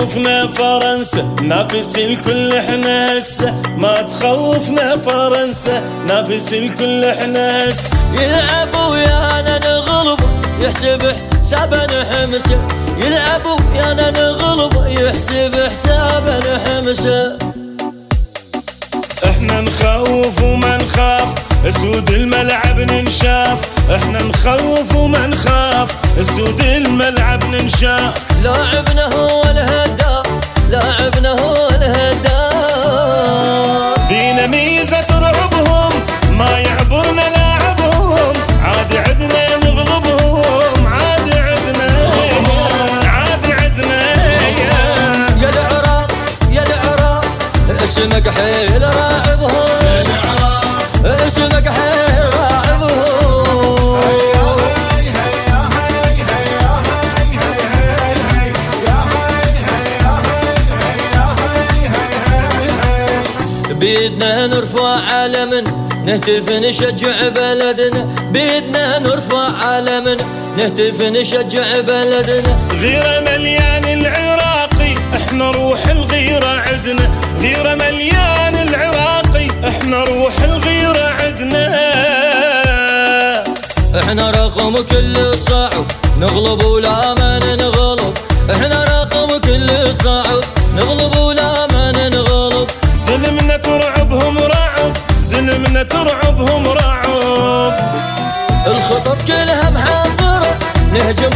تخوفنا فرنسا، نافس الكل احنا هسه، ما تخوفنا فرنسا، نافس الكل احنا هسه. يلعب ويانا نغلب يحسب حسابنا حمسه، يلعب ويانا نغلب يحسب حسابنا حمسه. احنا نخوف وما نخاف، اسود الملعب ننشاف، احنا نخوف وما نخاف، اسود الملعب ننشاف. لاعبنا هو الهداف، لاعبنا هو الهداف. بينا ميزة ترعبهم، ما يعبرنا لاعبهم، عاد عدنا نغلبهم، عاد عدنا عاد عدنا. يا العراق يا العراق اسمك حيل راعبهم، يا العراق اسمك حيل راعبهم. بيدنا نرفع علمنا نهتف نشجع بلدنا، بيدنا نرفع علمنا نهتف نشجع بلدنا. غيرة مليان العراقي احنا روح الغيرة عدنا، غيرة مليان العراقي احنا روح الغيرة عدنا. احنا رقم كل صعب نغلب ولا ما نغلب، احنا رقم كل صعب نغلب ولا ما نغلب. زلمنا ترعبهم رعب، زلمنا ترعبهم رعب. الخطط كلها محضرة نهجم